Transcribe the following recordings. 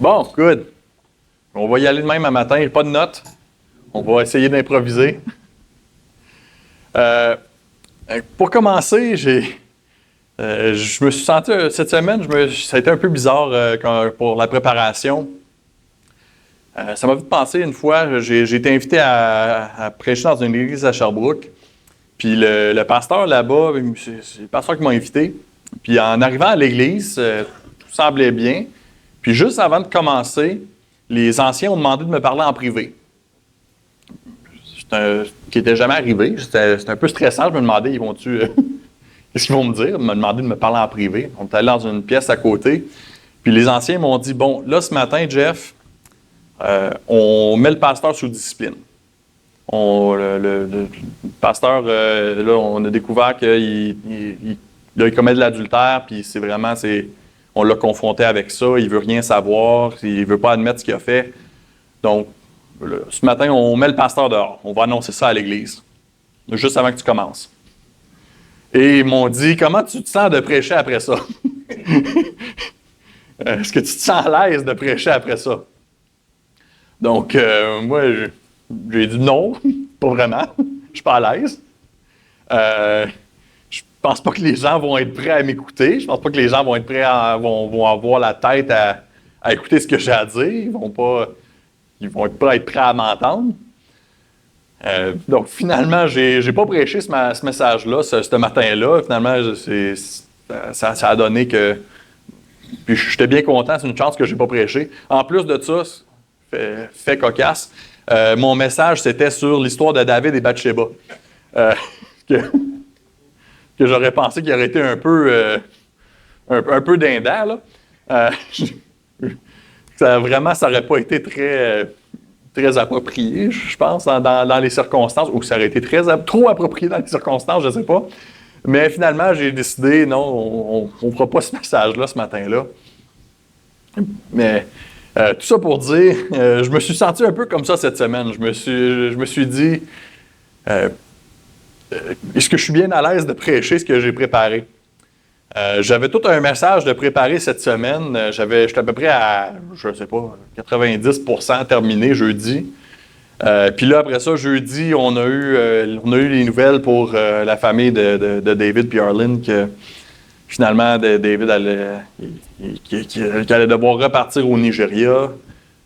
Bon, good. On va y aller de même un matin, pas de notes. On va essayer d'improviser. Pour commencer, je me suis senti, cette semaine, ça a été un peu bizarre pour la préparation. Ça m'a fait penser une fois, j'ai été invité à prêcher dans une église à Sherbrooke. Puis le pasteur là-bas, c'est le pasteur qui m'a invité. Puis en arrivant à l'église, tout semblait bien. Puis juste avant de commencer, les anciens ont demandé de me parler en privé. Qui n'était jamais arrivé. C'était un peu stressant. Je me demandais, qu'est-ce qu'ils vont me dire? Ils m'ont demandé de me parler en privé. On est allé dans une pièce à côté. Puis les anciens m'ont dit, bon, là, ce matin, Jeff, on met le pasteur sous discipline. Le pasteur, là, on a découvert qu'il commet de l'adultère, puis on l'a confronté avec ça, il veut rien savoir, il veut pas admettre ce qu'il a fait. Donc, ce matin, on met le pasteur dehors, on va annoncer ça à l'église, juste avant que tu commences. Et ils m'ont dit, comment tu te sens de prêcher après ça? Est-ce que tu te sens à l'aise de prêcher après ça? Donc, moi, j'ai dit non, pas vraiment. Je suis pas à l'aise. Je pense pas que les gens vont être prêts à m'écouter. Je pense pas que les gens vont être prêts vont avoir la tête à écouter ce que j'ai à dire. Ils vont pas être prêts à m'entendre. Donc, finalement, j'ai pas prêché ce message-là, ce matin-là. Finalement, ça a donné que... Puis, j'étais bien content. C'est une chance que j'ai pas prêché. En plus de ça, fait cocasse, mon message, c'était sur l'histoire de David et Bathsheba. Que j'aurais pensé qu'il aurait été un peu dindant, là. Ça n'aurait pas été très approprié, je pense, dans les circonstances, ou ça aurait été trop approprié dans les circonstances, je ne sais pas. Mais finalement, j'ai décidé, non, on ne fera pas ce message-là ce matin-là. Mais tout ça pour dire, je me suis senti un peu comme ça cette semaine. Je me suis dit, est-ce que je suis bien à l'aise de prêcher ce que j'ai préparé? J'avais tout un message de préparer cette semaine. J'étais à peu près à, je ne sais pas, 90% terminé jeudi. Puis là, après ça, jeudi, on a eu les nouvelles pour la famille de David et Arlene que finalement, David allait devoir repartir au Nigeria.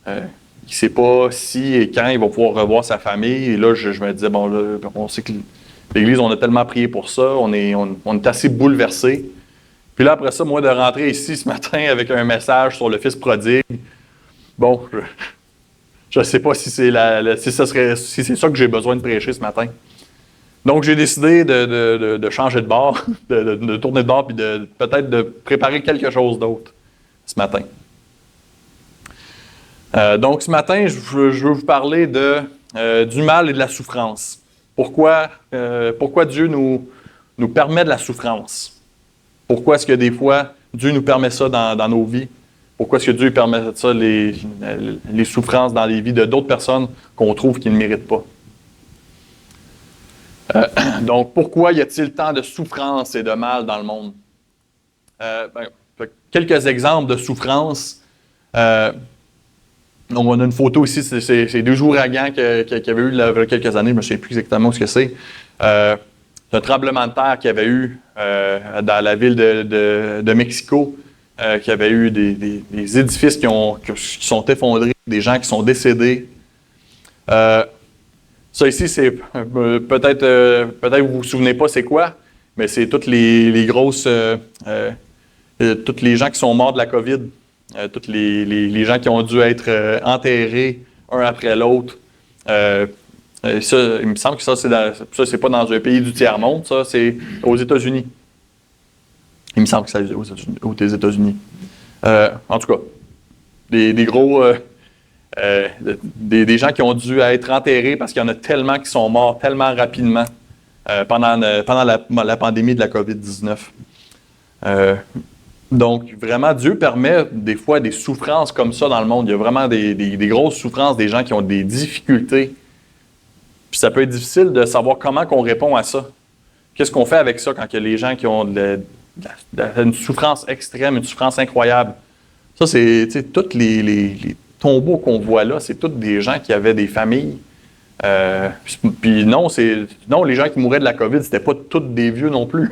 Il ne sait pas si et quand il va pouvoir revoir sa famille. Et là, je me disais, bon, là, on sait que l'Église, on a tellement prié pour ça, on est assez bouleversés. Puis là, après ça, moi, de rentrer ici ce matin avec un message sur le Fils prodigue, bon, je ne sais pas si c'est ça que j'ai besoin de prêcher ce matin. Donc, j'ai décidé de changer de bord, de tourner de bord, puis peut-être de préparer quelque chose d'autre ce matin. Donc, ce matin, je veux vous parler du mal et de la souffrance. Pourquoi Dieu nous permet de la souffrance? Pourquoi est-ce que des fois, Dieu nous permet ça dans nos vies? Pourquoi est-ce que Dieu permet ça, les souffrances dans les vies de d'autres personnes qu'on trouve qui ne méritent pas? Donc, pourquoi y a-t-il tant de souffrance et de mal dans le monde? Quelques exemples de souffrance. On a une photo ici, c'est deux ouragans qu'il y avait eu il y a quelques années, je ne me souviens plus exactement ce que c'est. C'est un tremblement de terre qu'il y avait eu dans la ville de Mexico, qu'il y avait eu des édifices qui sont effondrés, des gens qui sont décédés. Ça ici, c'est peut-être vous vous souvenez pas c'est quoi, mais c'est toutes les grosses, tous les gens qui sont morts de la COVID, tous les gens qui ont dû être enterrés un après l'autre. Ça, il me semble que ça c'est pas dans un pays du tiers-monde, ça, c'est aux États-Unis. Il me semble que c'est aux États-Unis. En tout cas, des gros... des gens qui ont dû être enterrés parce qu'il y en a tellement qui sont morts tellement rapidement pendant la pandémie de la COVID-19. Donc, vraiment, Dieu permet des fois des souffrances comme ça dans le monde. Il y a vraiment des grosses souffrances, des gens qui ont des difficultés. Puis ça peut être difficile de savoir comment on répond à ça. Qu'est-ce qu'on fait avec ça quand il y a les gens qui ont une souffrance extrême, une souffrance incroyable? Ça, c'est, tu sais, tous les tombeaux qu'on voit là, c'est tous des gens qui avaient des familles. Puis non, les gens qui mouraient de la COVID, c'était pas tous des vieux non plus.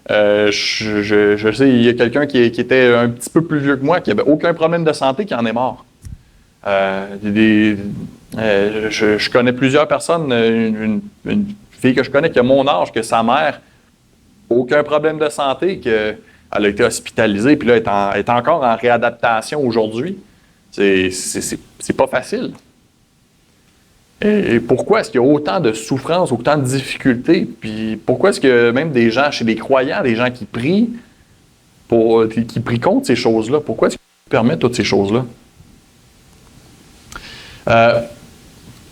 Je sais, il y a quelqu'un qui était un petit peu plus vieux que moi, qui n'avait aucun problème de santé, qui en est mort. Je connais plusieurs personnes, une fille que je connais qui a mon âge, que sa mère, aucun problème de santé, qu'elle a été hospitalisée, puis là, elle est encore en réadaptation aujourd'hui. C'est pas facile. Et pourquoi est-ce qu'il y a autant de souffrances, autant de difficultés? Puis pourquoi est-ce que même des gens, chez les croyants, des gens qui prient, qui prient contre ces choses-là, pourquoi est-ce qu'ils permettent toutes ces choses-là?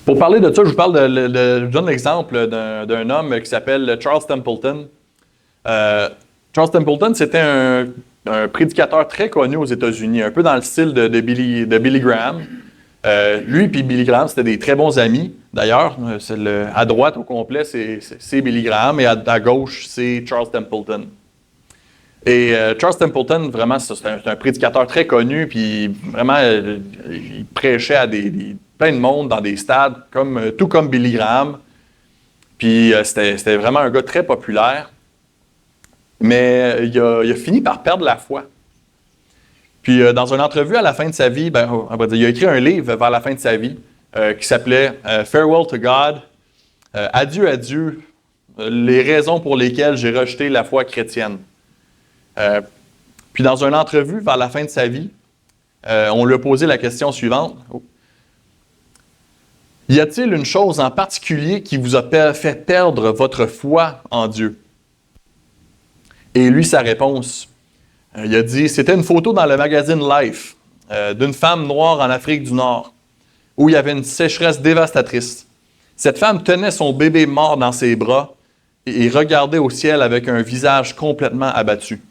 Pour parler de ça, je vous parle je donne l'exemple d'un homme qui s'appelle Charles Templeton. Charles Templeton, c'était un prédicateur très connu aux États-Unis, un peu dans le style de Billy Graham. Lui et Billy Graham, c'était des très bons amis. D'ailleurs, à droite au complet, c'est Billy Graham et à gauche, c'est Charles Templeton. Et Charles Templeton, vraiment, c'est un prédicateur très connu, puis vraiment, il prêchait à plein de monde dans des stades, tout comme Billy Graham. Puis c'était vraiment un gars très populaire. Mais il a fini par perdre la foi. Puis dans une entrevue à la fin de sa vie, on va dire, il a écrit un livre vers la fin de sa vie qui s'appelait Farewell to God, Adieu à Dieu, les raisons pour lesquelles j'ai rejeté la foi chrétienne. Puis dans une entrevue vers la fin de sa vie, on lui a posé la question suivante. Y a-t-il une chose en particulier qui vous a fait perdre votre foi en Dieu? Et lui, sa réponse, il a dit, c'était une photo dans le magazine Life d'une femme noire en Afrique du Nord, où il y avait une sécheresse dévastatrice. Cette femme tenait son bébé mort dans ses bras et regardait au ciel avec un visage complètement abattu.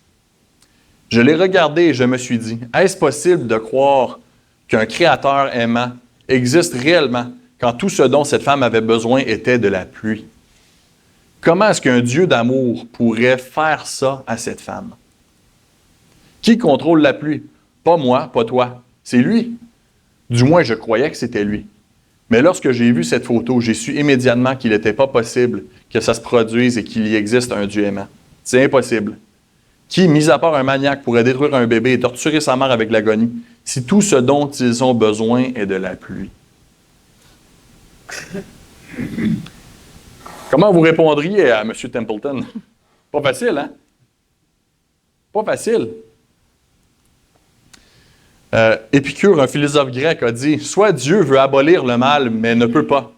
Je l'ai regardé et je me suis dit, est-ce possible de croire qu'un créateur aimant existe réellement quand tout ce dont cette femme avait besoin était de la pluie? Comment est-ce qu'un Dieu d'amour pourrait faire ça à cette femme? Qui contrôle la pluie? Pas moi, pas toi. C'est lui. Du moins, je croyais que c'était lui. Mais lorsque j'ai vu cette photo, j'ai su immédiatement qu'il n'était pas possible que ça se produise et qu'il y existe un Dieu aimant. C'est impossible. Qui, mis à part un maniaque, pourrait détruire un bébé et torturer sa mère avec l'agonie, si tout ce dont ils ont besoin est de la pluie? Comment vous répondriez à M. Templeton? Pas facile, hein? Pas facile. Épicure, un philosophe grec, a dit « Soit Dieu veut abolir le mal, mais ne peut pas.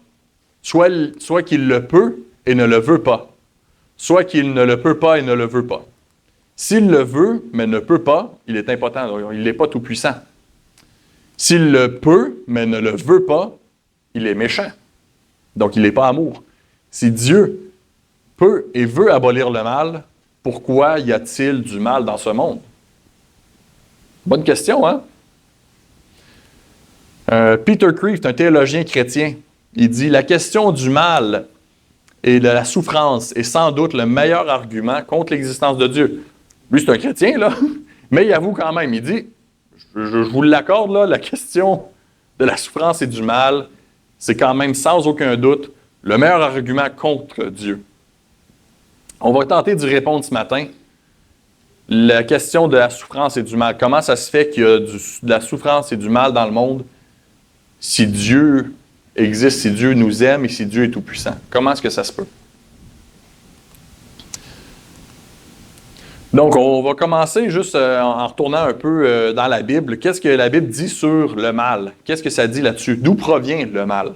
Soit qu'il le peut et ne le veut pas. Soit qu'il ne le peut pas et ne le veut pas. S'il le veut, mais ne peut pas, il est impotent, il n'est pas tout-puissant. S'il le peut, mais ne le veut pas, il est méchant. Donc, il n'est pas amour. Si Dieu peut et veut abolir le mal, pourquoi y a-t-il du mal dans ce monde? Bonne question, hein? Peter Kreeft, un théologien chrétien, il dit « La question du mal et de la souffrance est sans doute le meilleur argument contre l'existence de Dieu. » Lui, c'est un chrétien, là, mais il avoue quand même, il dit « Je vous l'accorde, là, la question de la souffrance et du mal, c'est quand même sans aucun doute le meilleur argument contre Dieu. » On va tenter d'y répondre ce matin. La question de la souffrance et du mal. Comment ça se fait qu'il y a de la souffrance et du mal dans le monde si Dieu existe, si Dieu nous aime et si Dieu est tout-puissant? Comment est-ce que ça se peut? Donc, on va commencer juste en retournant un peu dans la Bible. Qu'est-ce que la Bible dit sur le mal? Qu'est-ce que ça dit là-dessus? D'où provient le mal?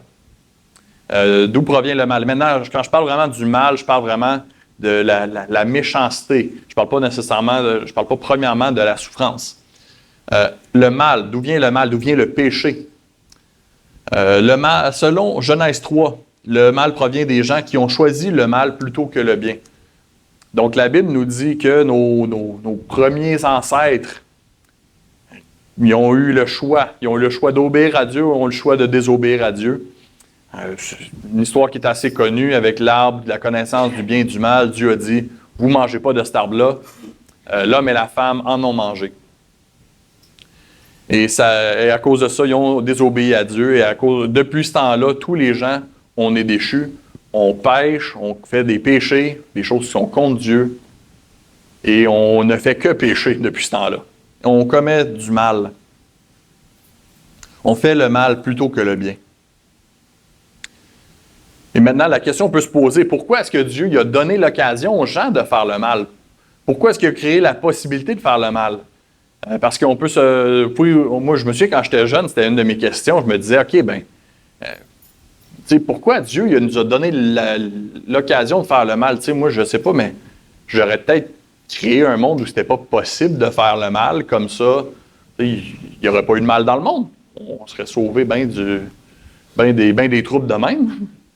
D'où provient le mal? Maintenant, quand je parle vraiment du mal, je parle vraiment de la méchanceté. Je ne parle pas premièrement de la souffrance. Le mal, d'où vient le mal? D'où vient le péché? Le mal, selon Genèse 3, le mal provient des gens qui ont choisi le mal plutôt que le bien. Donc la Bible nous dit que nos premiers ancêtres, ils ont eu le choix. Ils ont eu le choix d'obéir à Dieu ou ils ont eu le choix de désobéir à Dieu. C'est une histoire qui est assez connue avec l'arbre de la connaissance du bien et du mal. Dieu a dit, vous ne mangez pas de cet arbre-là. L'homme et la femme en ont mangé. Et à cause de ça, ils ont désobéi à Dieu. Et depuis ce temps-là, tous les gens, on est déchus. On pêche, on fait des péchés, des choses qui sont contre Dieu. Et on ne fait que pécher depuis ce temps-là. On commet du mal. On fait le mal plutôt que le bien. Et maintenant, la question peut se poser, pourquoi est-ce que Dieu il a donné l'occasion aux gens de faire le mal? Pourquoi est-ce qu'il a créé la possibilité de faire le mal? Parce qu'on peut se... Moi, je me souviens, quand j'étais jeune, c'était une de mes questions. Je me disais, OK, pourquoi Dieu il nous a donné l'occasion de faire le mal? Moi, je ne sais pas, mais j'aurais peut-être créé un monde où ce n'était pas possible de faire le mal. Comme ça, il n'y aurait pas eu de mal dans le monde. On serait sauvé bien des troubles de même.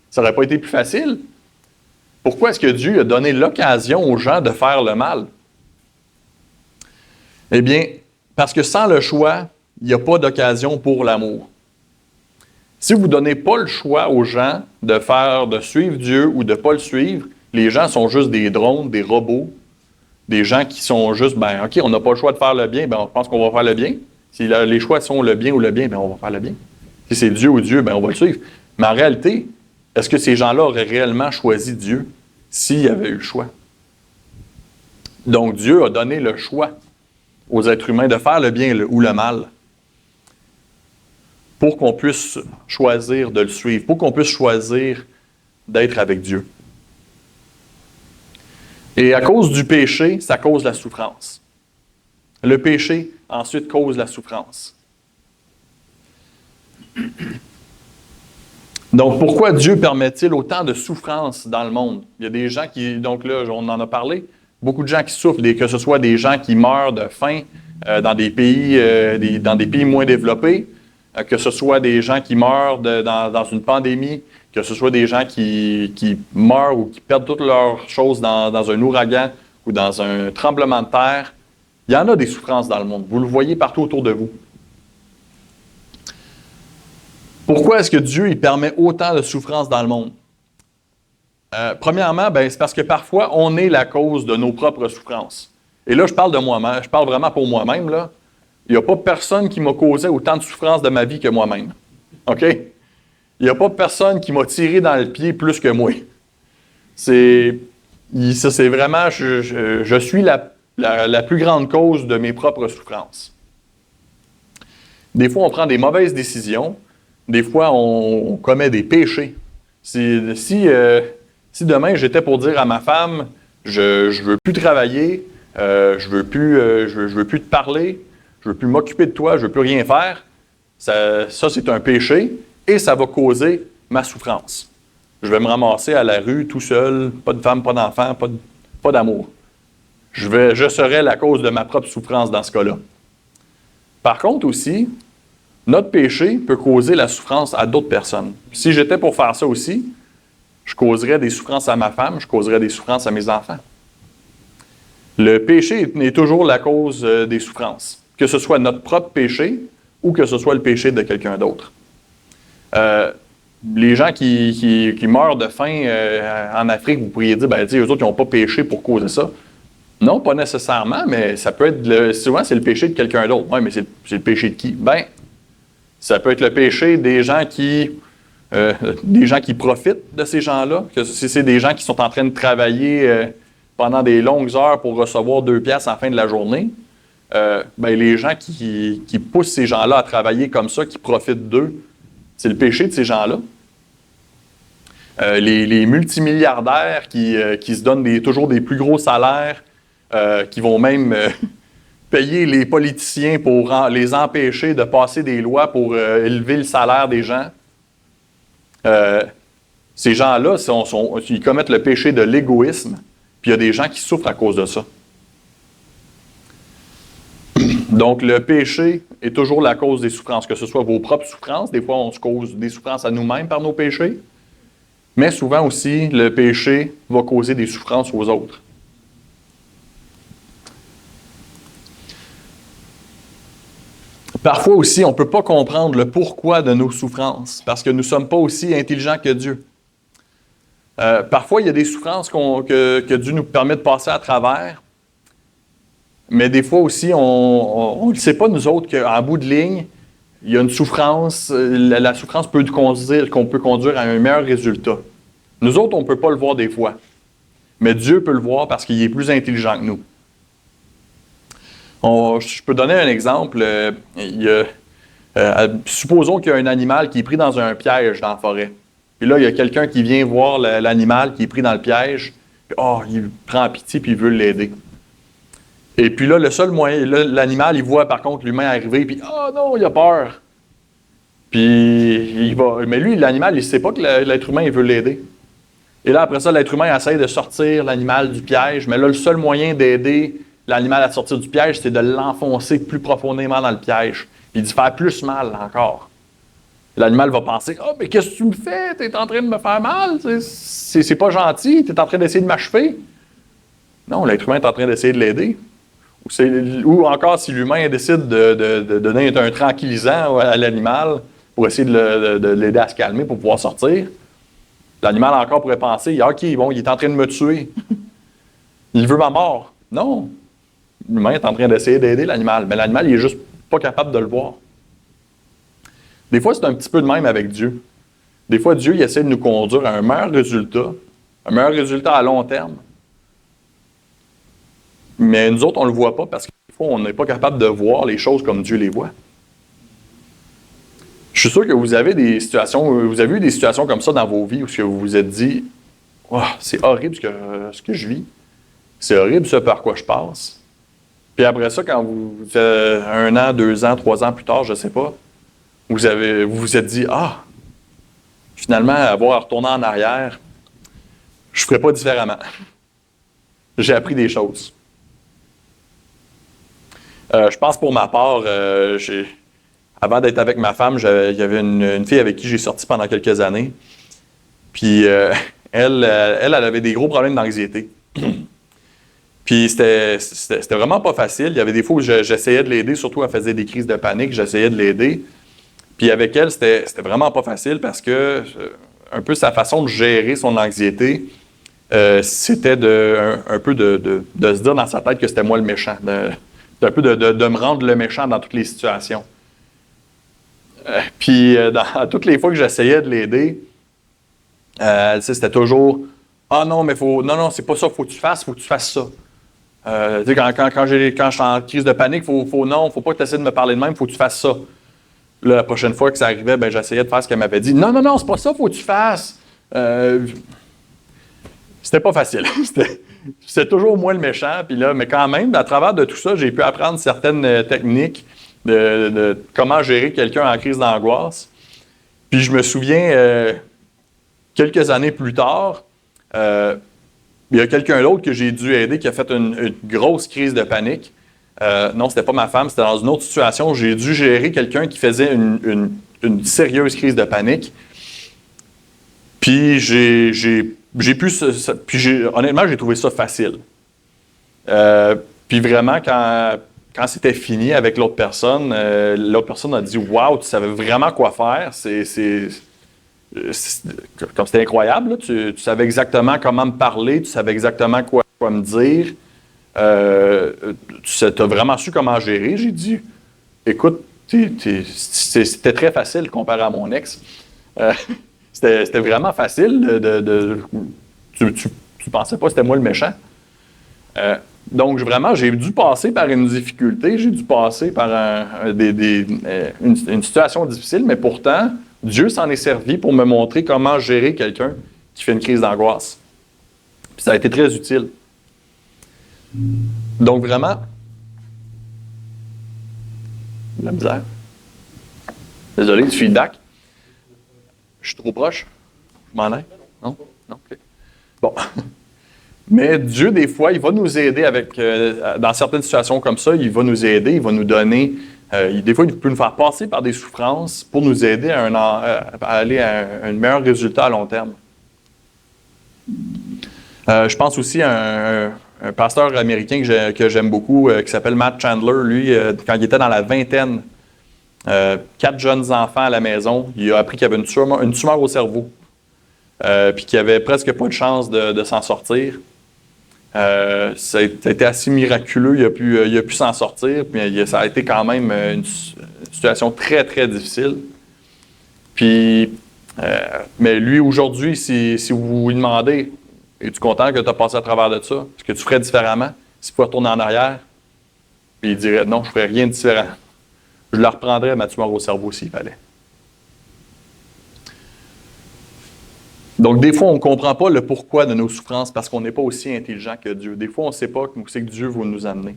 Ça n'aurait pas été plus facile. Pourquoi est-ce que Dieu a donné l'occasion aux gens de faire le mal? Eh bien, parce que sans le choix, il n'y a pas d'occasion pour l'amour. Si vous ne donnez pas le choix aux gens de suivre Dieu ou de ne pas le suivre, les gens sont juste des drones, des robots, des gens qui sont juste, OK, on n'a pas le choix de faire le bien, on pense qu'on va faire le bien. Si les choix sont le bien ou le bien, on va faire le bien. Si c'est Dieu ou Dieu, on va le suivre. Mais en réalité, est-ce que ces gens-là auraient réellement choisi Dieu s'il y avait eu le choix? Donc, Dieu a donné le choix aux êtres humains de faire le bien ou le mal pour qu'on puisse choisir de le suivre, pour qu'on puisse choisir d'être avec Dieu. Et à cause du péché, ça cause la souffrance. Le péché, ensuite, cause la souffrance. Donc, pourquoi Dieu permet-il autant de souffrance dans le monde? Il y a des gens qui, donc là, on en a parlé, beaucoup de gens qui souffrent, que ce soit des gens qui meurent de faim dans des pays moins développés, que ce soit des gens qui meurent dans une pandémie, que ce soit des gens qui meurent ou qui perdent toutes leurs choses dans un ouragan ou dans un tremblement de terre. Il y en a des souffrances dans le monde. Vous le voyez partout autour de vous. Pourquoi est-ce que Dieu il permet autant de souffrances dans le monde? Premièrement, c'est parce que parfois, on est la cause de nos propres souffrances. Et là, je parle de moi-même, je parle vraiment pour moi-même. Là. Il n'y a pas personne qui m'a causé autant de souffrances de ma vie que moi-même. OK? Il n'y a pas personne qui m'a tiré dans le pied plus que moi. C'est vraiment, je suis la plus grande cause de mes propres souffrances. Des fois, on prend des mauvaises décisions. Des fois, on commet des péchés. Si demain, j'étais pour dire à ma femme, je veux plus travailler, je veux plus te parler, je veux plus m'occuper de toi, je veux plus rien faire, ça c'est un péché et ça va causer ma souffrance. Je vais me ramasser à la rue tout seul, pas de femme, pas d'enfant, pas d'amour. Je serai la cause de ma propre souffrance dans ce cas-là. Par contre aussi, notre péché peut causer la souffrance à d'autres personnes. Si j'étais pour faire ça aussi, je causerais des souffrances à ma femme, je causerais des souffrances à mes enfants. Le péché est toujours la cause des souffrances, que ce soit notre propre péché ou que ce soit le péché de quelqu'un d'autre. Les gens qui meurent de faim en Afrique, vous pourriez dire, eux autres, ils n'ont pas péché pour causer ça. Non, pas nécessairement, mais ça peut être, souvent c'est le péché de quelqu'un d'autre. Oui, mais c'est le péché de qui? Ça peut être le péché des gens qui profitent de ces gens-là, que c'est des gens qui sont en train de travailler pendant des longues heures pour recevoir 2 piastres en fin de la journée. Les gens qui poussent ces gens-là à travailler comme ça, qui profitent d'eux, c'est le péché de ces gens-là. Les multimilliardaires qui se donnent toujours des plus gros salaires, qui vont même payer les politiciens pour les empêcher de passer des lois pour élever le salaire des gens. Ces gens-là, ils commettent le péché de l'égoïsme, puis il y a des gens qui souffrent à cause de ça. Donc, le péché est toujours la cause des souffrances, que ce soit vos propres souffrances. Des fois, on se cause des souffrances à nous-mêmes par nos péchés. Mais souvent aussi, le péché va causer des souffrances aux autres. Parfois aussi, on ne peut pas comprendre le pourquoi de nos souffrances, parce que nous ne sommes pas aussi intelligents que Dieu. Parfois, il y a des souffrances que Dieu nous permet de passer à travers. Mais des fois aussi, on ne sait pas, nous autres, qu'en bout de ligne, il y a une souffrance. La souffrance peut qu'on peut conduire à un meilleur résultat. Nous autres, on ne peut pas le voir des fois. Mais Dieu peut le voir parce qu'il est plus intelligent que nous. Je peux donner un exemple. Supposons qu'il y a un animal qui est pris dans un piège dans la forêt. Puis là, il y a quelqu'un qui vient voir l'animal qui est pris dans le piège. Puis, il prend pitié puis il veut l'aider. Et puis là, le seul moyen, l'animal, il voit par contre l'humain arriver, puis non, il a peur. Puis il va. Mais lui, l'animal, il ne sait pas que l'être humain, il veut l'aider. Et là, après ça, l'être humain essaie de sortir l'animal du piège, mais là, le seul moyen d'aider l'animal à sortir du piège, c'est de l'enfoncer plus profondément dans le piège, puis d'y faire plus mal encore. L'animal va penser: mais qu'est-ce que tu me fais? Tu es en train de me faire mal? C'est pas gentil, tu es en train d'essayer de m'achever. Non, l'être humain est en train d'essayer de l'aider. Ou encore, si l'humain décide de donner un tranquillisant à l'animal pour essayer de l'aider à se calmer pour pouvoir sortir, l'animal encore pourrait penser: OK, bon, il est en train de me tuer. Il veut ma mort. Non. L'humain est en train d'essayer d'aider l'animal, mais l'animal, il est juste pas capable de le voir. Des fois, c'est un petit peu de même avec Dieu. Des fois, Dieu, il essaie de nous conduire à un meilleur résultat à long terme. Mais nous autres, on ne le voit pas parce que des fois, on n'est pas capable de voir les choses comme Dieu les voit. Je suis sûr que vous avez eu des situations comme ça dans vos vies où vous vous êtes dit: c'est horrible ce que je vis. C'est horrible ce par quoi je passe. Puis après ça, quand vous faites 1 an, 2 ans, 3 ans plus tard, je ne sais pas, vous vous êtes dit: finalement, avoir à retourner en arrière, je ne ferai pas différemment. J'ai appris des choses. Je pense pour ma part, avant d'être avec ma femme, il y avait une fille avec qui j'ai sorti pendant quelques années. Puis elle avait des gros problèmes d'anxiété. Puis c'était vraiment pas facile. Il y avait des fois où j'essayais de l'aider, surtout elle faisait des crises de panique, j'essayais de l'aider. Puis avec elle, c'était vraiment pas facile parce que un peu sa façon de gérer son anxiété, c'était un peu de se dire dans sa tête que c'était moi le méchant. Un peu de me rendre le méchant dans toutes les situations. Puis, toutes les fois que j'essayais de l'aider, c'était toujours: non, mais non, c'est pas ça, faut que tu fasses ça. Quand je suis en crise de panique, faut pas que tu essaies de me parler de même, faut que tu fasses ça. Là, la prochaine fois que ça arrivait, j'essayais de faire ce qu'elle m'avait dit. Non, c'est pas ça, faut que tu fasses. C'était pas facile. C'était toujours moi le méchant. Puis là, mais quand même, à travers de tout ça, j'ai pu apprendre certaines techniques de comment gérer quelqu'un en crise d'angoisse. Puis je me souviens, quelques années plus tard, il y a quelqu'un d'autre que j'ai dû aider qui a fait une grosse crise de panique. Non, c'était pas ma femme, c'était dans une autre situation. J'ai dû gérer quelqu'un qui faisait une sérieuse crise de panique. Puis honnêtement, j'ai trouvé ça facile. Puis vraiment, quand c'était fini avec l'autre personne a dit: Wow, tu savais vraiment quoi faire. Comme c'était incroyable, là. Tu savais exactement comment me parler, tu savais exactement quoi me dire. Tu as vraiment su comment gérer. J'ai dit: Écoute, c'était très facile comparé à mon ex. C'était vraiment facile. Tu pensais pas que c'était moi le méchant. Donc, vraiment, j'ai dû passer par une difficulté, j'ai dû passer par une situation difficile, mais pourtant, Dieu s'en est servi pour me montrer comment gérer quelqu'un qui fait une crise d'angoisse. Puis ça a été très utile. Donc, vraiment, la misère. Désolé du feedback. Je suis trop proche. Je m'en ai. Non? Non? OK. Bon. Mais Dieu, des fois, il va nous aider dans certaines situations comme ça, il va nous aider, il va nous donner, des fois, il peut nous faire passer par des souffrances pour nous aider à aller à un meilleur résultat à long terme. Je pense aussi à un pasteur américain que j'aime beaucoup, qui s'appelle Matt Chandler. Lui, quand il était dans la vingtaine, 4 jeunes enfants à la maison, il a appris qu'il y avait une tumeur au cerveau, puis qu'il n'avait presque pas de chance de s'en sortir. Ça a été assez miraculeux, il a pu s'en sortir, puis ça a été quand même une situation très, très difficile. Puis, mais lui, aujourd'hui, si vous lui demandez, es-tu content que tu as passé à travers de ça? Est-ce que tu ferais différemment? S'il pouvait retourner en arrière? Puis il dirait, non, je ne ferais rien de différent. Je le reprendrais ma tumeur au cerveau s'il fallait. Donc, des fois, on ne comprend pas le pourquoi de nos souffrances parce qu'on n'est pas aussi intelligent que Dieu. Des fois, on ne sait pas où c'est que Dieu veut nous amener.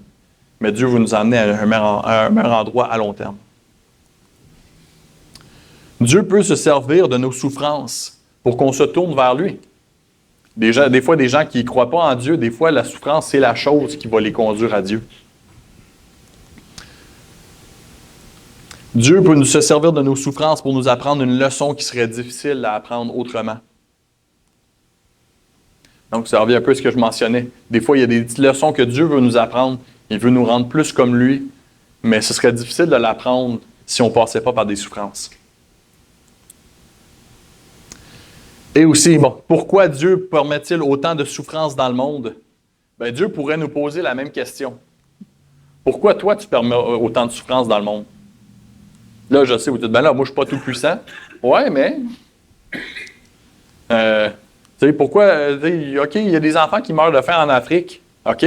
Mais Dieu veut nous amener à un meilleur endroit à long terme. Dieu peut se servir de nos souffrances pour qu'on se tourne vers lui. Des fois, des gens qui ne croient pas en Dieu, des fois, la souffrance, c'est la chose qui va les conduire à Dieu. Dieu peut se servir de nos souffrances pour nous apprendre une leçon qui serait difficile à apprendre autrement. Donc, ça revient un peu à ce que je mentionnais. Des fois, il y a des petites leçons que Dieu veut nous apprendre. Il veut nous rendre plus comme lui, mais ce serait difficile de l'apprendre si on ne passait pas par des souffrances. Et aussi, pourquoi Dieu permet-il autant de souffrances dans le monde? Bien, Dieu pourrait nous poser la même question. Pourquoi toi, tu permets autant de souffrances dans le monde? Là, je sais, vous dites, là, moi, je ne suis pas tout puissant. Ouais, mais... tu sais, pourquoi... OK, il y a des enfants qui meurent de faim en Afrique. OK?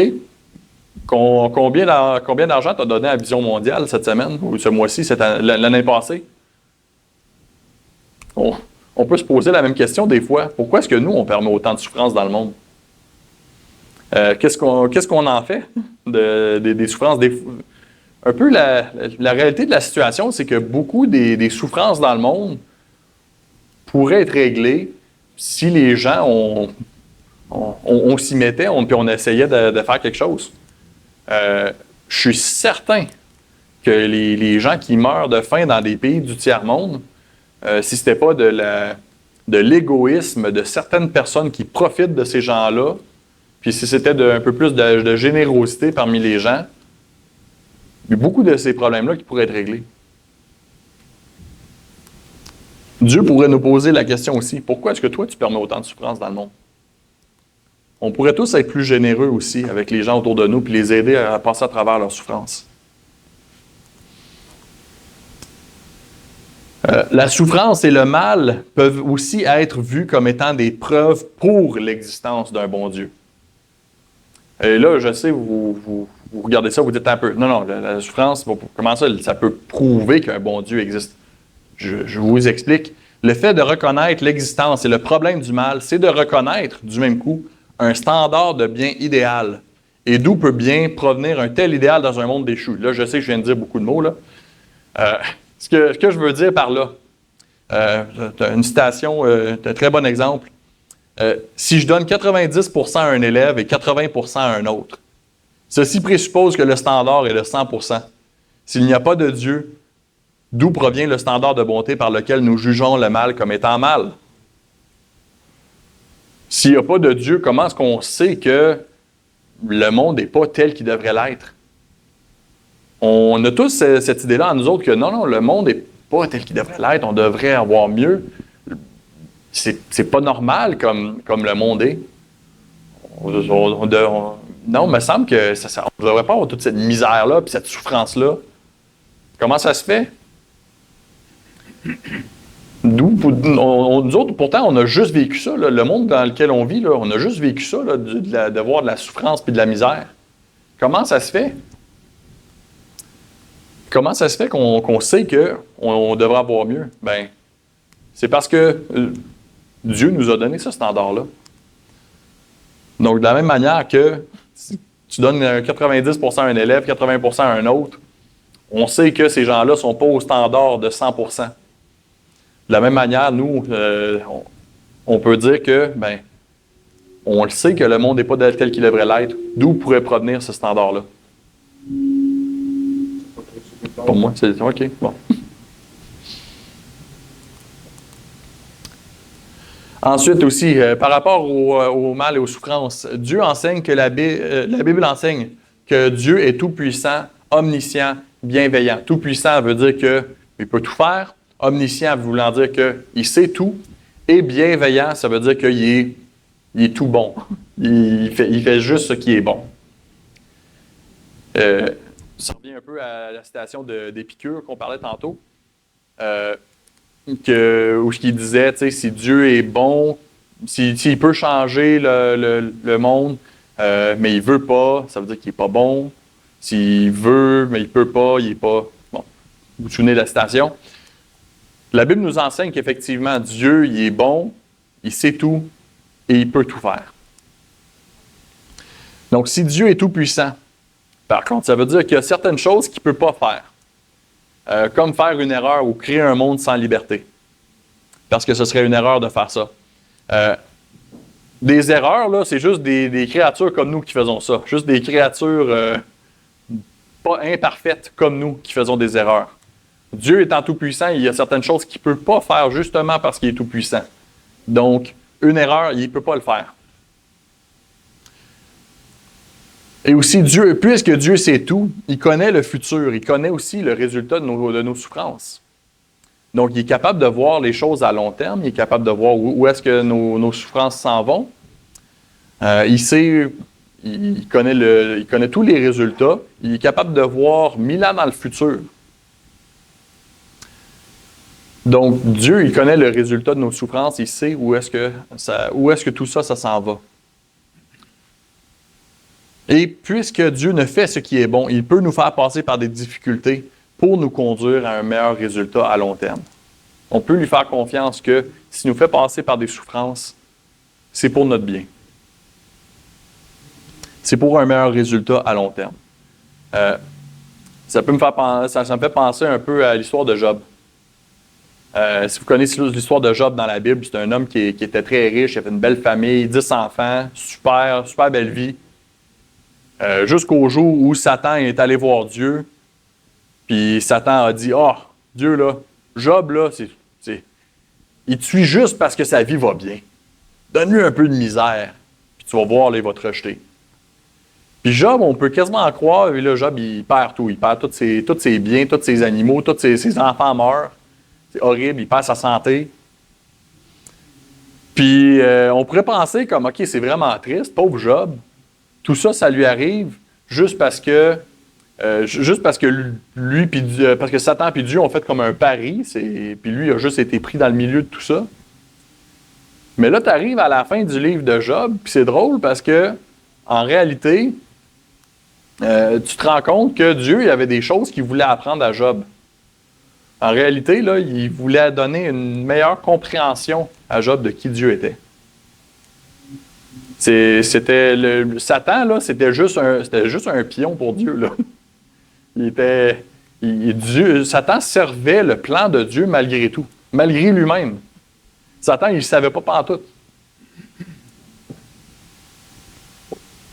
Combien d'argent tu as donné à Vision mondiale cette semaine, ou ce mois-ci, l'année passée? On peut se poser la même question des fois. Pourquoi est-ce que nous, on permet autant de souffrances dans le monde? Qu'est-ce qu'on en fait des souffrances? Un peu la réalité de la situation, c'est que beaucoup des souffrances dans le monde pourraient être réglées si les gens, on s'y mettait, puis on essayait de faire quelque chose. Je suis certain que les gens qui meurent de faim dans des pays du tiers-monde, si ce n'était pas de l'égoïsme de certaines personnes qui profitent de ces gens-là, puis si c'était un peu plus de générosité parmi les gens, il y a beaucoup de ces problèmes-là qui pourraient être réglés. Dieu pourrait nous poser la question aussi, pourquoi est-ce que toi, tu permets autant de souffrance dans le monde? On pourrait tous être plus généreux aussi avec les gens autour de nous puis les aider à passer à travers leurs souffrances. La souffrance et le mal peuvent aussi être vus comme étant des preuves pour l'existence d'un bon Dieu. Et là, je sais, vous regardez ça, vous dites un peu, non, la souffrance, comment ça peut prouver qu'un bon Dieu existe? Je vous explique. Le fait de reconnaître l'existence et le problème du mal, c'est de reconnaître, du même coup, un standard de bien idéal. Et d'où peut bien provenir un tel idéal dans un monde déchu? Là, je sais que je viens de dire beaucoup de mots, là. Ce que je veux dire par là, une citation, un très bon exemple. Si je donne 90% à un élève et 80% à un autre, ceci présuppose que le standard est de 100%. S'il n'y a pas de Dieu, d'où provient le standard de bonté par lequel nous jugeons le mal comme étant mal? S'il n'y a pas de Dieu, comment est-ce qu'on sait que le monde n'est pas tel qu'il devrait l'être? On a tous cette idée-là en nous autres que non, le monde n'est pas tel qu'il devrait l'être, on devrait avoir mieux. C'est pas normal comme le monde est. Non, il me semble que on ne devrait pas avoir toute cette misère-là puis cette souffrance-là. Comment ça se fait? Nous autres, pourtant, on a juste vécu ça. Là, le monde dans lequel on vit, là, on a juste vécu ça, là, de voir de la souffrance puis de la misère. Comment ça se fait? Comment ça se fait qu'on sait qu'on devrait avoir mieux? Bien, c'est parce que Dieu nous a donné ce standard-là. Donc, de la même manière que si tu donnes 90% à un élève, 80% à un autre, on sait que ces gens-là ne sont pas au standard de 100%. De la même manière, nous, on peut dire que, on le sait que le monde n'est pas tel qu'il devrait l'être. D'où pourrait provenir ce standard-là? Pour moi, c'est OK. Bon. Ensuite aussi, par rapport au mal et aux souffrances, Dieu enseigne que la Bible enseigne que Dieu est tout-puissant, omniscient, bienveillant. Tout-puissant veut dire qu'il peut tout faire. Omniscient voulant dire qu'il sait tout. Et bienveillant, ça veut dire qu'il est tout bon. Il fait juste ce qui est bon. Ça revient un peu à la citation d'Épicure qu'on parlait tantôt, où il disait, tu sais, si Dieu est bon, s'il peut changer le monde, mais il veut pas, ça veut dire qu'il n'est pas bon. S'il veut, mais il peut pas, il n'est pas... Bon, vous vous souvenez de la citation? La Bible nous enseigne qu'effectivement, Dieu, il est bon, il sait tout et il peut tout faire. Donc, si Dieu est tout-puissant, par contre, ça veut dire qu'il y a certaines choses qu'il ne peut pas faire, comme faire une erreur ou créer un monde sans liberté, parce que ce serait une erreur de faire ça. Des erreurs, là, c'est juste des créatures comme nous qui faisons ça, juste des créatures pas imparfaites comme nous qui faisons des erreurs. Dieu étant tout-puissant, il y a certaines choses qu'il ne peut pas faire justement parce qu'il est tout-puissant. Donc, une erreur, il ne peut pas le faire. Et aussi, Dieu, puisque Dieu sait tout, il connaît le futur, il connaît aussi le résultat de nos souffrances. Donc, il est capable de voir les choses à long terme, il est capable de voir où est-ce que nos souffrances s'en vont. Il sait, il connaît tous les résultats, il est capable de voir 1000 ans dans le futur. Donc, Dieu, il connaît le résultat de nos souffrances, il sait où est-ce que tout ça s'en va. Et puisque Dieu ne fait ce qui est bon, il peut nous faire passer par des difficultés pour nous conduire à un meilleur résultat à long terme. On peut lui faire confiance que s'il nous fait passer par des souffrances, c'est pour notre bien. C'est pour un meilleur résultat à long terme. Ça me fait penser un peu à l'histoire de Job. Si vous connaissez l'histoire de Job dans la Bible, c'est un homme qui était très riche, il avait une belle famille, 10 enfants, super belle vie. Jusqu'au jour où Satan est allé voir Dieu, puis Satan a dit « Ah, Dieu, là, Job, là, il te suit juste parce que sa vie va bien. Donne-lui un peu de misère, puis tu vas voir, là, il va te rejeter. » Puis Job, on peut quasiment en croire, et là, Job, il perd tout. Il perd tous ses biens, tous ses animaux, tous ses enfants meurent. C'est horrible, il perd sa santé. Puis on pourrait penser comme, OK, c'est vraiment triste, pauvre Job. Tout ça, ça lui arrive juste parce que lui, parce que Satan et Dieu ont fait comme un pari, puis lui, il a juste été pris dans le milieu de tout ça. Mais là, tu arrives à la fin du livre de Job, puis c'est drôle parce que, en réalité, tu te rends compte que Dieu, il y avait des choses qu'il voulait apprendre à Job. En réalité, là, il voulait donner une meilleure compréhension à Job de qui Dieu était. Satan, là, c'était juste un pion pour Dieu, là. Satan servait le plan de Dieu malgré tout, malgré lui-même. Satan, il ne savait pas pantoute.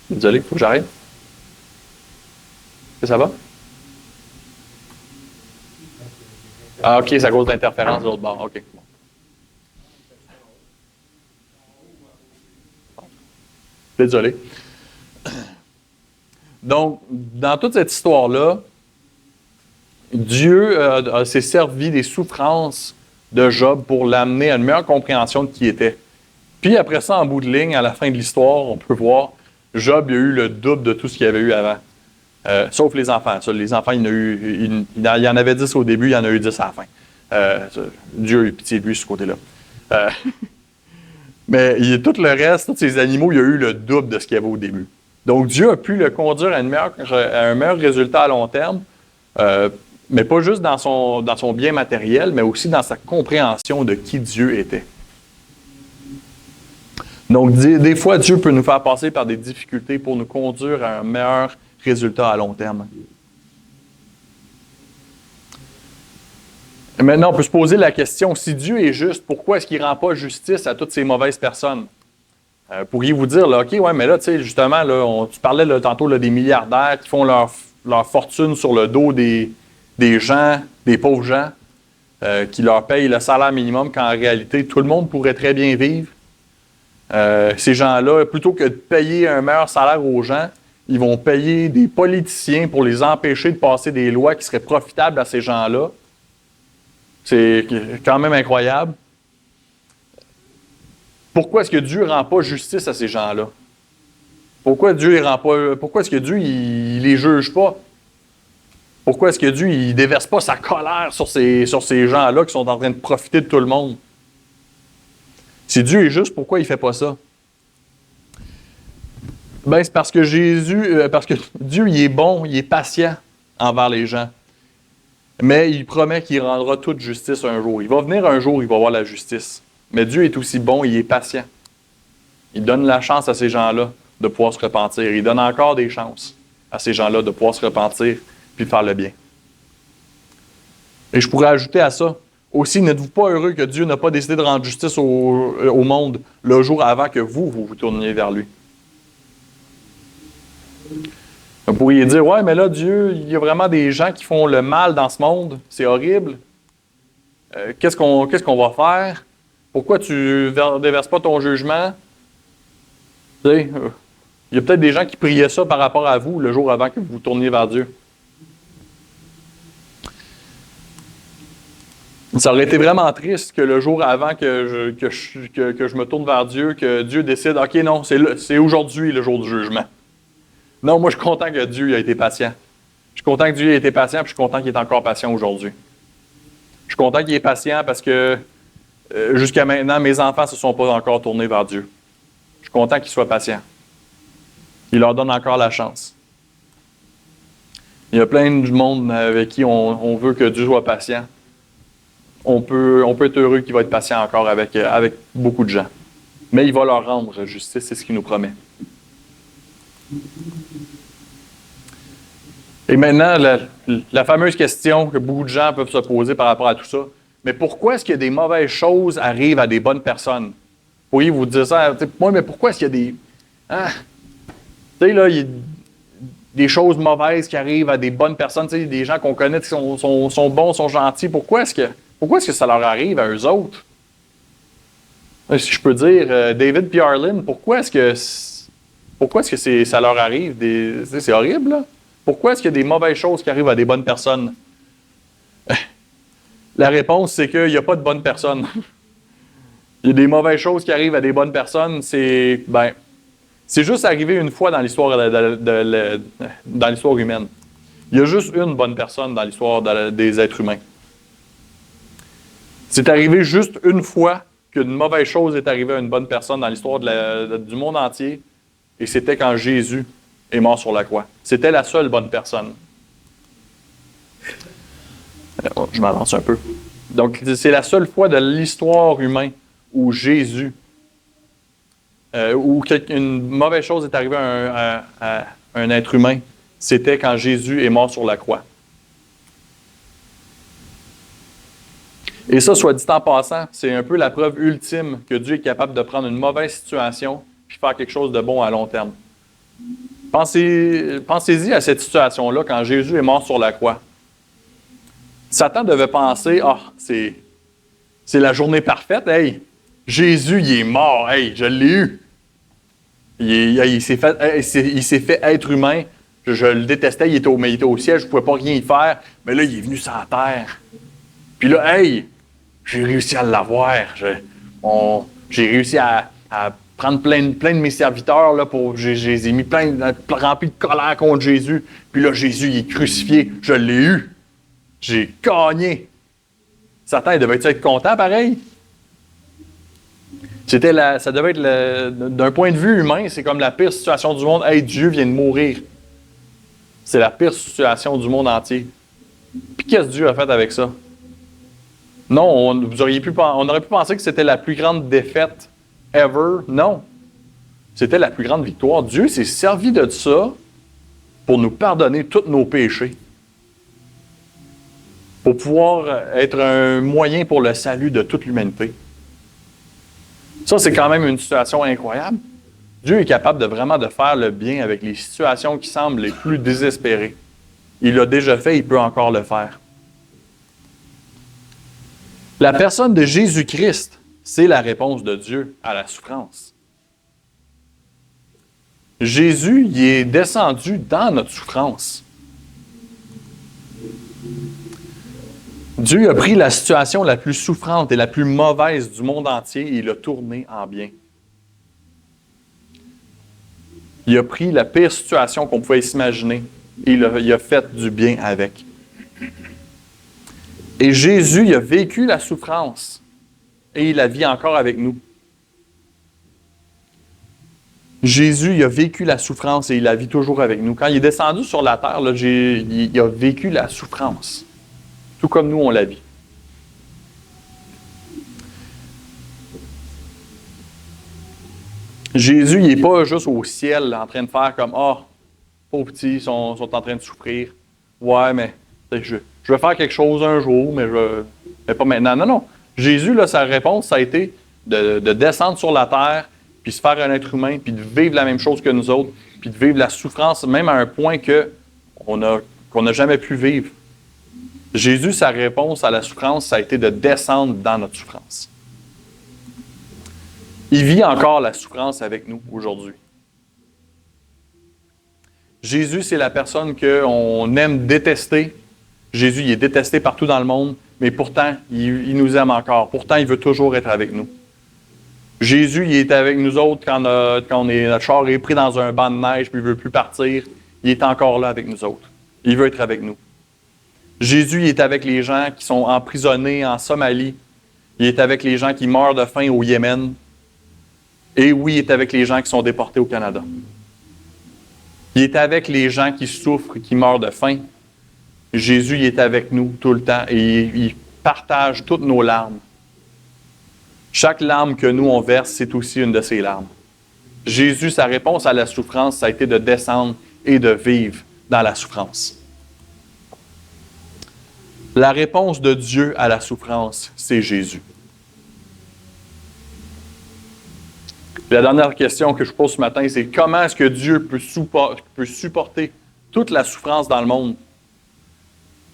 Désolé, il faut que j'arrête. Est-ce que ça va? Ah, OK, c'est à cause de l'interférence de l'autre bord. OK. Désolé. Donc, dans toute cette histoire-là, Dieu s'est servi des souffrances de Job pour l'amener à une meilleure compréhension de qui il était. Puis après ça, en bout de ligne, à la fin de l'histoire, on peut voir, Job a eu le double de tout ce qu'il y avait eu avant. Sauf les enfants. Ça, les enfants, il y en avait 10 au début, il y en a eu 10 à la fin. Dieu a eu pitié de lui, ce côté-là. Mais tout le reste, tous ces animaux, il y a eu le double de ce qu'il y avait au début. Donc, Dieu a pu le conduire à un meilleur résultat à long terme, mais pas juste dans son bien matériel, mais aussi dans sa compréhension de qui Dieu était. Donc, des fois, Dieu peut nous faire passer par des difficultés pour nous conduire à un meilleur résultat à long terme. Et maintenant, on peut se poser la question, si Dieu est juste, pourquoi est-ce qu'il ne rend pas justice à toutes ces mauvaises personnes? Pourriez-vous dire, là, OK, ouais, mais là, tu sais, justement, là, tu parlais là, tantôt là, des milliardaires qui font leur fortune sur le dos des gens, des pauvres gens, qui leur payent le salaire minimum, quand en réalité, tout le monde pourrait très bien vivre. Ces gens-là, plutôt que de payer un meilleur salaire aux gens, ils vont payer des politiciens pour les empêcher de passer des lois qui seraient profitables à ces gens-là. C'est quand même incroyable. Pourquoi est-ce que Dieu ne rend pas justice à ces gens-là? Pourquoi Dieu rend pas. Pourquoi est-ce que Dieu il les juge pas? Pourquoi est-ce que Dieu il déverse pas sa colère sur ces gens-là qui sont en train de profiter de tout le monde? Si Dieu est juste, pourquoi il ne fait pas ça? Ben, c'est parce que parce que Dieu, il est bon, il est patient envers les gens. Mais il promet qu'il rendra toute justice un jour. Il va venir un jour, il va voir la justice. Mais Dieu est aussi bon, il est patient. Il donne la chance à ces gens-là de pouvoir se repentir. Il donne encore des chances à ces gens-là de pouvoir se repentir puis de faire le bien. Et je pourrais ajouter à ça, aussi, n'êtes-vous pas heureux que Dieu n'a pas décidé de rendre justice au monde le jour avant que vous tourniez vers lui? Vous pourriez dire, ouais, mais là, Dieu, il y a vraiment des gens qui font le mal dans ce monde. C'est horrible. Qu'est-ce qu'on va faire? Pourquoi tu ne déverses pas ton jugement? Tu sais, il y a peut-être des gens qui priaient ça par rapport à vous le jour avant que vous tourniez vers Dieu. Ça aurait été vraiment triste que le jour avant que je me tourne vers Dieu, que Dieu décide, OK, non, c'est aujourd'hui le jour du jugement. Non, moi, je suis content que Dieu ait été patient. Je suis content que Dieu ait été patient, puis je suis content qu'il est encore patient aujourd'hui. Je suis content qu'il est patient parce que jusqu'à maintenant, mes enfants ne se sont pas encore tournés vers Dieu. Je suis content qu'il soit patient. Il leur donne encore la chance. Il y a plein de monde avec qui on veut que Dieu soit patient. On peut être heureux qu'il va être patient encore avec beaucoup de gens. Mais il va leur rendre justice, c'est ce qu'il nous promet. Et maintenant, la fameuse question que beaucoup de gens peuvent se poser par rapport à tout ça, mais pourquoi est-ce que des mauvaises choses arrivent à des bonnes personnes? Vous pourriez vous dire ça, moi, mais pourquoi est-ce qu'il y a des... Hein? Tu sais, là, il y a des choses mauvaises qui arrivent à des bonnes personnes, tu sais, des gens qu'on connaît qui sont bons, sont gentils. Pourquoi est-ce que ça leur arrive à eux autres? Si je peux dire, David et Arlene, pourquoi est-ce que ça leur arrive? C'est horrible, là. Pourquoi est-ce qu'il y a des mauvaises choses qui arrivent à des bonnes personnes? La réponse, c'est qu'il n'y a pas de bonnes personnes. Il y a des mauvaises choses qui arrivent à des bonnes personnes, c'est juste arrivé une fois dans l'histoire dans l'histoire humaine. Il y a juste une bonne personne dans l'histoire des êtres humains. C'est arrivé juste une fois qu'une mauvaise chose est arrivée à une bonne personne dans l'histoire du monde entier, et c'était quand Jésus est mort sur la croix. C'était la seule bonne personne. Je m'avance un peu. Donc, c'est la seule fois de l'histoire humaine où Jésus, où une mauvaise chose est arrivée à un être humain. C'était quand Jésus est mort sur la croix. Et ça, soit dit en passant, c'est un peu la preuve ultime que Dieu est capable de prendre une mauvaise situation puis faire quelque chose de bon à long terme. Pensez-y à cette situation-là quand Jésus est mort sur la croix. Satan devait penser, c'est la journée parfaite, hey, Jésus, il est mort, hey, je l'ai eu. Il s'est fait être humain, je le détestais, il était au ciel, je ne pouvais pas rien y faire, mais là, il est venu sur la terre. Puis là, hey, j'ai réussi à l'avoir. J'ai réussi à prendre plein de mes serviteurs, là, je les ai mis remplis de colère contre Jésus. Puis là, Jésus, il est crucifié. Je l'ai eu. J'ai gagné. Satan, il devait être content, pareil. Ça devait être, d'un point de vue humain, c'est comme la pire situation du monde. Hey, Dieu vient de mourir. C'est la pire situation du monde entier. Puis qu'est-ce que Dieu a fait avec ça? Non, on aurait pu penser que c'était la plus grande défaite ever. Non. C'était la plus grande victoire. Dieu s'est servi de ça pour nous pardonner tous nos péchés. Pour pouvoir être un moyen pour le salut de toute l'humanité. Ça, c'est quand même une situation incroyable. Dieu est capable de faire le bien avec les situations qui semblent les plus désespérées. Il l'a déjà fait, il peut encore le faire. La personne de Jésus-Christ, c'est la réponse de Dieu à la souffrance. Jésus, il est descendu dans notre souffrance. Dieu a pris la situation la plus souffrante et la plus mauvaise du monde entier et il l'a tournée en bien. Il a pris la pire situation qu'on pouvait s'imaginer et il a fait du bien avec. Et Jésus, il a vécu la souffrance et il la vit encore avec nous. Jésus, il a vécu la souffrance et il la vit toujours avec nous. Quand il est descendu sur la terre, là, il a vécu la souffrance, tout comme nous, on la vit. Jésus, il n'est pas juste au ciel en train de faire comme « Ah, pauvres petits, ils sont en train de souffrir. Ouais, mais je vais faire quelque chose un jour, mais pas maintenant. » Non, non. Jésus, là, sa réponse, ça a été de descendre sur la terre, puis se faire un être humain, puis de vivre la même chose que nous autres, puis de vivre la souffrance, même à un point qu'on n'a jamais pu vivre. Jésus, sa réponse à la souffrance, ça a été de descendre dans notre souffrance. Il vit encore la souffrance avec nous aujourd'hui. Jésus, c'est la personne qu'on aime détester. Jésus, il est détesté partout dans le monde, mais pourtant, il nous aime encore. Pourtant, il veut toujours être avec nous. Jésus, il est avec nous autres quand notre char est pris dans un banc de neige puis il ne veut plus partir. Il est encore là avec nous autres. Il veut être avec nous. Jésus, il est avec les gens qui sont emprisonnés en Somalie. Il est avec les gens qui meurent de faim au Yémen. Et oui, il est avec les gens qui sont déportés au Canada. Il est avec les gens qui souffrent, qui meurent de faim. Jésus, il est avec nous tout le temps et il partage toutes nos larmes. Chaque larme que nous, on verse, c'est aussi une de ses larmes. Jésus, sa réponse à la souffrance, ça a été de descendre et de vivre dans la souffrance. La réponse de Dieu à la souffrance, c'est Jésus. La dernière question que je pose ce matin, c'est comment est-ce que Dieu peut supporter toute la souffrance dans le monde?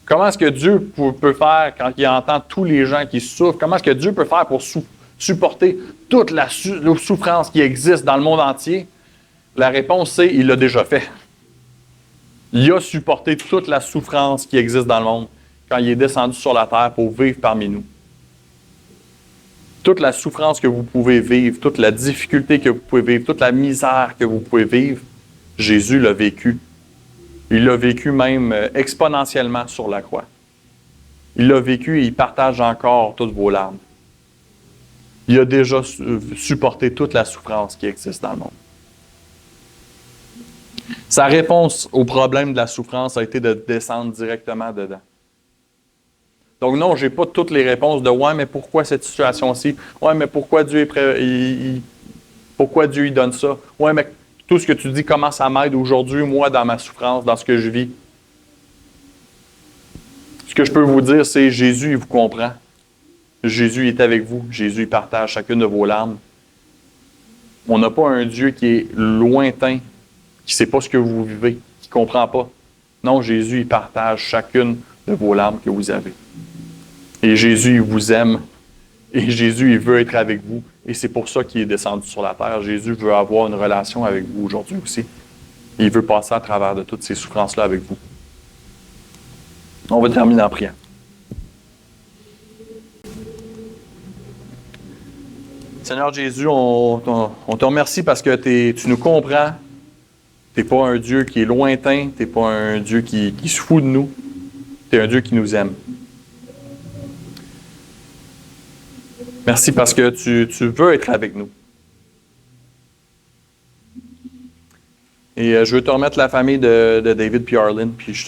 Comment est-ce que Dieu peut faire quand il entend tous les gens qui souffrent? Comment est-ce que Dieu peut faire pour supporter toute la souffrance qui existe dans le monde entier? La réponse, c'est il l'a déjà fait. Il a supporté toute la souffrance qui existe dans le monde quand il est descendu sur la terre pour vivre parmi nous. Toute la souffrance que vous pouvez vivre, toute la difficulté que vous pouvez vivre, toute la misère que vous pouvez vivre, Jésus l'a vécu. Il l'a vécu même exponentiellement sur la croix. Il l'a vécu et il partage encore toutes vos larmes. Il a déjà supporté toute la souffrance qui existe dans le monde. Sa réponse au problème de la souffrance a été de descendre directement dedans. Donc non, je n'ai pas toutes les réponses de « Ouais, mais pourquoi cette situation-ci? Ouais, mais pourquoi Dieu est prêt? Pourquoi Dieu il donne ça? Ouais, mais tout ce que tu dis, comment ça m'aide aujourd'hui, moi, dans ma souffrance, dans ce que je vis? » Ce que je peux vous dire, c'est Jésus, il vous comprend. Jésus est avec vous. Jésus, il partage chacune de vos larmes. On n'a pas un Dieu qui est lointain, qui ne sait pas ce que vous vivez, qui ne comprend pas. Non, Jésus, il partage chacune de vos larmes que vous avez. Et Jésus, il vous aime. Et Jésus, il veut être avec vous. Et c'est pour ça qu'il est descendu sur la terre. Jésus veut avoir une relation avec vous aujourd'hui aussi. Et il veut passer à travers de toutes ces souffrances-là avec vous. On va terminer en priant. Seigneur Jésus, on te remercie parce que tu nous comprends. Tu n'es pas un Dieu qui est lointain. Tu n'es pas un Dieu qui se fout de nous. Tu es un Dieu qui nous aime. Merci parce que tu veux être avec nous. Et je veux te remettre la famille de David et Arlene. Puis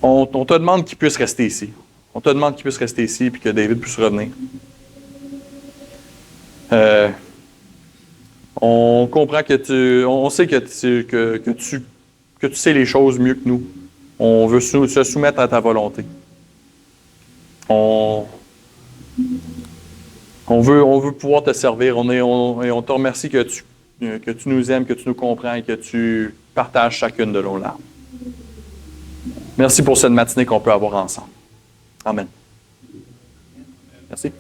on te demande qu'ils puissent rester ici. On te demande qu'ils puissent rester ici et que David puisse revenir. On comprend que on sait que tu sais les choses mieux que nous. On veut se soumettre à ta volonté. On veut pouvoir te servir. On te remercie que tu nous aimes, que tu nous comprends et que tu partages chacune de nos larmes. Merci pour cette matinée qu'on peut avoir ensemble. Amen. Merci.